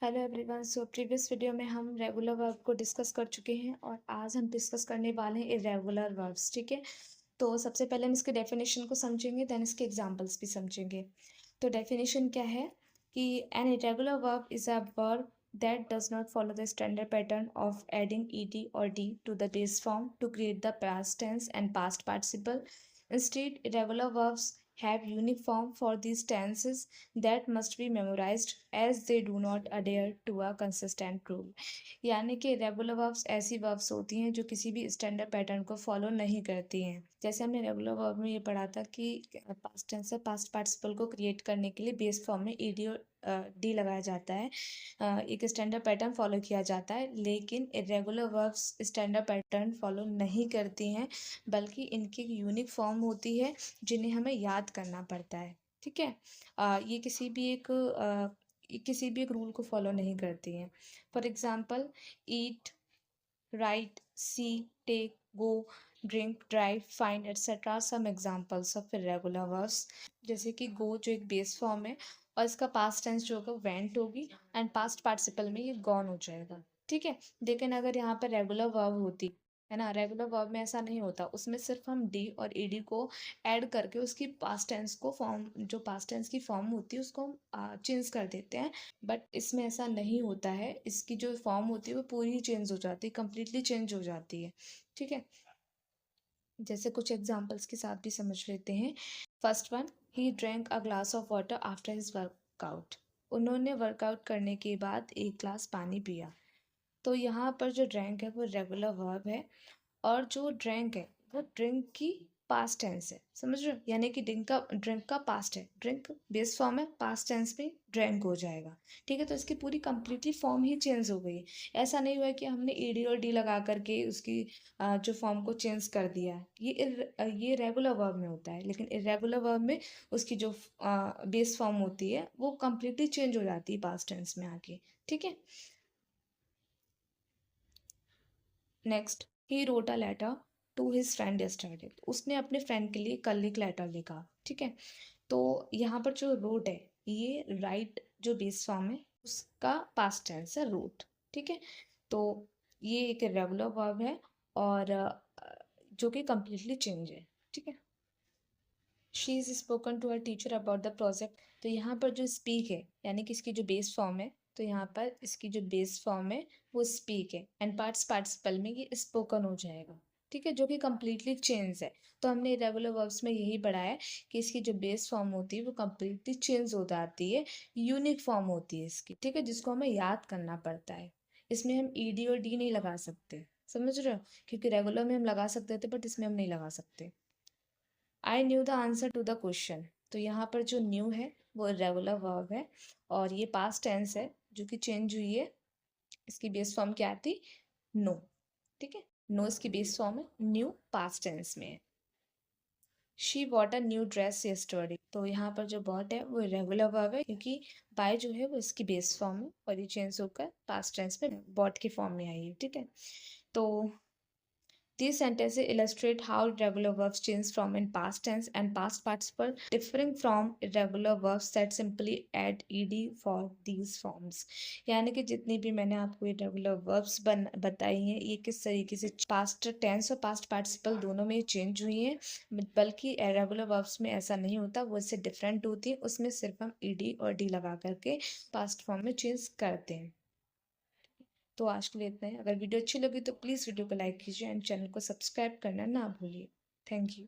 Hello everyone. So previous video में हम regular verb को डिस्कस कर चुके हैं और आज हम डिस्कस करने वाले हैं इरेगुलर वर्ब्स। ठीक है, तो सबसे पहले हम इसके डेफिनेशन को समझेंगे, देन इसके एग्जांपल्स भी समझेंगे। तो डेफिनेशन क्या है कि an irregular verb is a verb that does not follow the standard pattern of adding ed or d to the base form to create the past tense and past participle. Instead, irregular verbs have unique form for these tenses that must be memorized as they do not adhere to a consistent rule. यानी कि regular verbs ऐसी verbs होती हैं जो किसी भी standard pattern को follow नहीं करती हैं। जैसे हमने रेगुलर वर्ब में ये पढ़ा था कि पास्ट टेंस से पास्ट पार्टिसिपल को क्रिएट करने के लिए बेस फॉर्म में ईडी और डी लगाया जाता है। एक स्टैंडर्ड पैटर्न फॉलो किया जाता है, लेकिन irregular verbs standard pattern follow नहीं करती हैं, बल्कि इनकी यूनिक फॉर्म होती है जिन्हें हमें याद करना पड़ता है। ठीक है, ये किसी भी एक रूल को फॉलो नहीं करती हैं। For example, eat, write, see, take, go, drink, drive, find etcetera some examples of irregular verbs. जैसे कि गो जो एक बेस फॉर्म है और इसका पास्ट टेंस जो होगा वेंट होगी एंड पास्ट पार्टिसिपल में ये गॉन हो जाएगा। ठीक है, लेकिन अगर यहाँ पर रेगुलर वर्ब होती है ना, रेगुलर वर्ब में ऐसा नहीं होता, उसमें सिर्फ हम डी और ईडी को ऐड करके उसकी पास्ट टेंस को फॉर्म, जो पास्ट टेंस की फॉर्म होती है उसको हम चेंज कर देते हैं। बट इसमें ऐसा नहीं होता है, इसकी जो फॉर्म होती है वो पूरी चेंज हो जाती है, कंप्लीटली चेंज हो जाती है। ठीक है, जैसे कुछ एग्जांपल्स के साथ भी समझ लेते हैं। First one, he drank a glass of water after his workout. उन्होंने वर्कआउट करने के बाद एक ग्लास पानी पिया। तो यहाँ पर जो ड्रैंक है वो रेगुलर वर्ब है और जो ड्रैंक है वो ड्रिंक की पास्ट टेंस है। समझ रहे हो, यानी कि ड्रिंक का पास्ट है, ड्रिंक बेस फॉर्म है, पास्ट टेंस में ड्रैंक हो जाएगा। ठीक है, तो इसकी पूरी कंप्लीटली फॉर्म ही चेंज हो गई है। ऐसा नहीं हुआ है कि हमने ईडी और डी लगा करके उसकी जो फॉर्म को चेंज कर दिया है। ये रेगुलर वर्ब में होता है, लेकिन इरेगुलर वर्ब में उसकी जो बेस फॉर्म होती है वो कंप्लीटली चेंज हो जाती है पास्ट टेंस में आके। ठीक है, next, he wrote a letter to his friend yesterday. उसने अपने फ्रेंड के लिए कल एक लेटर लिखा। ठीक है, तो यहाँ पर जो रोट है ये राइट जो बेस फॉर्म है उसका पास्ट टेंस है रोट। ठीक है, तो ये एक रेगुलर वर्ब है और जो कि कम्प्लीटली चेंज है। ठीक है, she is spoken to her teacher about the project. तो यहाँ पर जो स्पीक है यानी कि इसकी जो बेस फॉर्म है, तो यहाँ पर इसकी जो बेस फॉर्म है वो स्पीक है एंड पार्टिसिपल में ये स्पोकन हो जाएगा। ठीक है, जो कि कम्प्लीटली चेंज है। तो हमने रेगुलर वर्ब्स में यही पढ़ा है कि इसकी जो बेस फॉर्म होती है वो कम्प्लीटली चेंज हो जाती है, यूनिक फॉर्म होती है इसकी। ठीक है, जिसको हमें याद करना पड़ता है। इसमें हम ईडी और डी नहीं लगा सकते, समझ रहे हो, क्योंकि रेगुलर में हम लगा सकते थे बट इसमें हम नहीं लगा सकते। I knew the answer to the question. तो यहाँ पर जो न्यू है वो रेगुलर वर्ब है और ये पास्ट टेंस है जो कि चेंज हुई है। इसकी बेस फॉर्म क्या आती, नो। ठीक है, नो इसकी बेस फॉर्म है, न्यू पास्ट टेंस में है। She bought a new dress yesterday. तो यहाँ पर जो बॉट है वो रेगुलर वर्ब है, क्योंकि बाय जो है वो इसकी बेस फॉर्म है और ये चेंज होकर पास्ट टेंस में बॉट की फॉर्म में आई है। ठीक है, तो these sentences illustrate how irregular verbs change from in past tense and past participle, differing from irregular verbs that simply add ed for these forms. यानी कि जितनी भी मैंने आपको irregular verbs बताई हैं, ये किस तरीके से past tense और past participle दोनों में चेंज हुई हैं, बल्कि irregular verbs में ऐसा नहीं होता, वो इससे डिफरेंट होती है। उसमें सिर्फ हम ed और d लगा करके past form में चेंज करते हैं। तो आज के लिए इतना ही। अगर वीडियो अच्छी लगी तो प्लीज़ वीडियो को लाइक कीजिए एंड चैनल को सब्सक्राइब करना ना भूलिए। Thank you.